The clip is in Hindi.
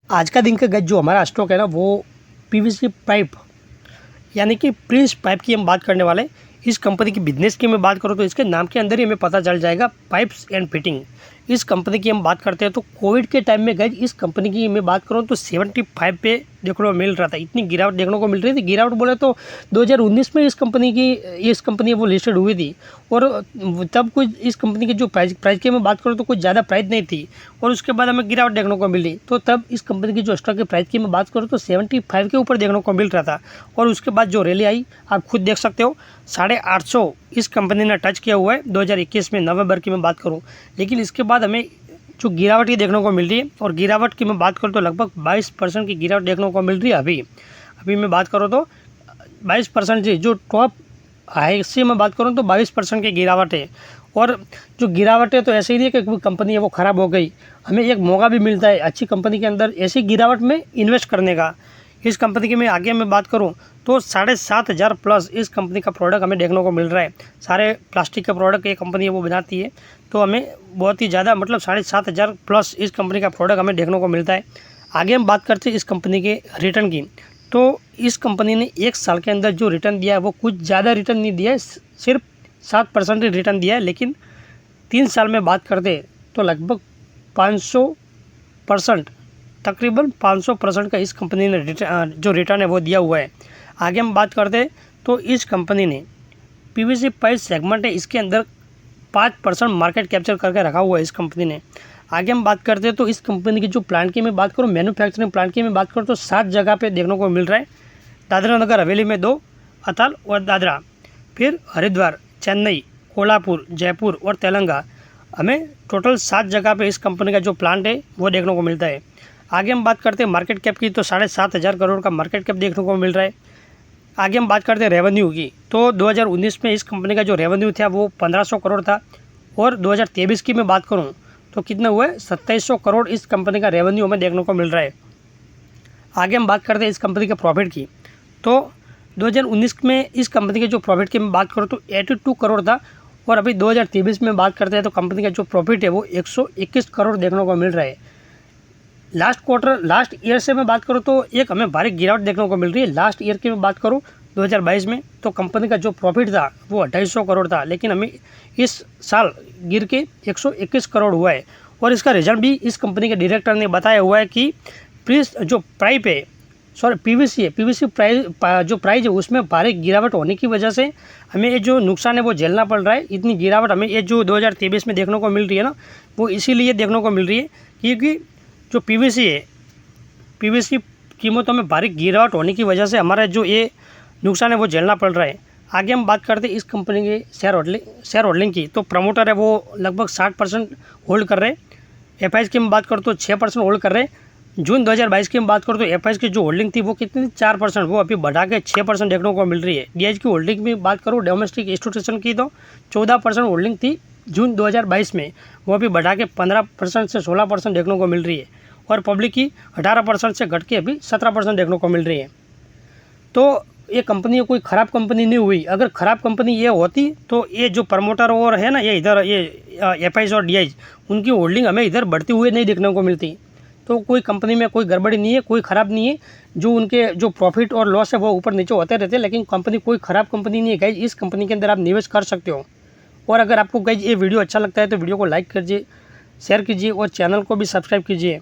आज का दिन का गज जो हमारा स्टॉक है ना वो पीवीसी पाइप यानी कि प्रिंस पाइप की हम बात करने वाले हैं। इस कंपनी की बिजनेस की मैं बात करूँ तो इसके नाम के अंदर ही हमें पता चल जाएगा पाइप्स एंड फिटिंग। इस कंपनी की हम बात करते हैं तो कोविड के टाइम में गज इस कंपनी की मैं बात करूँ तो 75 पे देखने को मिल रहा था, इतनी गिरावट देखने को मिल रही थी। गिरावट बोले तो 2019 में इस कंपनी वो लिस्टेड हुई थी और तब कुछ इस कंपनी की जो प्राइस की मैं बात करूँ तो कुछ ज़्यादा प्राइस नहीं थी और उसके बाद हमें गिरावट देखने को मिली। तो तब इस कंपनी की जो स्टॉक की प्राइस की मैं बात करूँ तो 75 के ऊपर देखने को मिल रहा था और उसके बाद जो रैली आई आप खुद देख सकते हो 850 इस कंपनी ने टच किया हुआ है 2021 में नवंबर की मैं बात करूँ। लेकिन इसके बाद हमें जो गिरावट ही देखने को मिल रही है और गिरावट की मैं बात करूँ तो लगभग 22% की गिरावट देखने को मिल रही है। अभी मैं बात करूँ तो 22% जी, जो टॉप हाई से मैं बात करूँ तो 22% की गिरावट है। और जो गिरावट है तो ऐसे ही नहीं है कि कोई कंपनी है वो ख़राब हो गई, हमें एक मौका भी मिलता है अच्छी कंपनी के अंदर ऐसी गिरावट में इन्वेस्ट करने का। इस कंपनी की मैं बात करूं तो 7,500 प्लस इस कंपनी का प्रोडक्ट हमें देखने को मिल रहा है। सारे प्लास्टिक के प्रोडक्ट ये कंपनी है वो बनाती है, तो हमें बहुत ही ज़्यादा मतलब 7,500 प्लस इस कंपनी का प्रोडक्ट हमें देखने को मिलता है। आगे हम बात करते हैं इस कंपनी के रिटर्न की। तो इस कंपनी ने 1 साल के अंदर जो रिटर्न दिया है वो कुछ ज़्यादा रिटर्न नहीं दिया है, सिर्फ 7% रिटर्न दिया है। लेकिन 3 साल में बात करते तो लगभग 500%, तकरीबन 500% का इस कंपनी ने जो रिटर्न है वो दिया हुआ है। आगे हम बात करते हैं तो इस कंपनी ने पीवीसी पाइप सेगमेंट है इसके अंदर 5% मार्केट कैप्चर करके रखा हुआ है इस कंपनी ने। आगे हम बात करते हैं तो इस कंपनी की जो प्लांट की मैं बात करूँ, मैन्युफैक्चरिंग प्लांट की मैं बात करूँ तो 7 जगह पे देखने को मिल रहा है। दादरा नगर हवेली में 2, अताल और दादरा, फिर हरिद्वार, चेन्नई, कोल्हापुर, जयपुर और तेलंगाना, हमें टोटल 7 जगह पे इस कंपनी का जो प्लांट है वो देखने को मिलता है। आगे हम बात करते हैं मार्केट कैप की तो 7,500 करोड़ का मार्केट कैप देखने को मिल रहा है। आगे हम बात करते हैं रेवेन्यू की तो 2019 में इस कंपनी का जो रेवेन्यू था वो 1500 करोड़ था और 2023 की मैं बात करूं तो कितना हुआ है 2700 करोड़ इस कंपनी का रेवेन्यू हमें देखने को मिल रहा है। आगे हम बात करते हैं इस कंपनी के प्रॉफिट की तो 2019 में इस कंपनी के जो प्रॉफिट की मैं बात करूँ तो 82 करोड़ था और अभी 2023 में बात करते हैं तो कंपनी का जो प्रॉफिट है वो 121 करोड़ देखने को मिल रहा है। लास्ट ईयर से मैं बात करूं तो एक हमें भारी गिरावट देखने को मिल रही है। लास्ट ईयर की मैं बात करूं 2022 में तो कंपनी का जो प्रॉफिट था वो 250 करोड़ था, लेकिन हमें इस साल गिर के 121 करोड़ हुआ है। और इसका रिजल्ट भी इस कंपनी के डायरेक्टर ने बताया हुआ है कि पीवीसी जो प्राइस है उसमें भारी गिरावट होने की वजह से हमें ये जो नुकसान है वो झेलना पड़ रहा है। इतनी गिरावट हमें ये जो 2023 में देखने को मिल रही है ना वो इसीलिए देखने को मिल रही है क्योंकि जो पीवीसी कीमतों में भारी गिरावट होने की वजह से हमारा जो ये नुकसान है वो झेलना पड़ रहा है। आगे हम बात करते हैं इस कंपनी के शेयर होल्डिंग की तो प्रमोटर है वो लगभग 60% होल्ड कर रहे हैं। एफआईज की हम बात करें तो 6% होल्ड कर रहे हैं। जून 2022 की हम बात करें तो एफआईज की जो होल्डिंग थी वो कितनी 4%, वो अभी बढ़ा के 6% देखने को मिल रही है। डीआईज की होल्डिंग की बात करूँ डोमेस्टिक इंस्टीट्यूशन की तो 14% होल्डिंग थी जून 2022 में, वो अभी बढ़ा के 15% से 16% देखने को मिल रही है। और पब्लिक की 18% से घट के अभी 17% देखने को मिल रही है। तो ये कंपनी कोई ख़राब कंपनी नहीं हुई। अगर ख़राब कंपनी ये होती तो ये जो प्रमोटर और है ना ये इधर ये एफआईज और डीआईज उनकी होल्डिंग हमें इधर बढ़ती हुई नहीं देखने को मिलती। तो कोई कंपनी में कोई गड़बड़ी नहीं है, कोई ख़राब नहीं है। जो उनके जो प्रॉफिट और लॉस है वो ऊपर नीचे होते रहते हैं, लेकिन कंपनी कोई ख़राब कंपनी नहीं है गाइज। इस कंपनी के अंदर आप निवेश कर सकते हो। और अगर आपको गाइज ये वीडियो अच्छा लगता है तो वीडियो को लाइक कीजिए, शेयर कीजिए और चैनल को भी सब्सक्राइब कीजिए।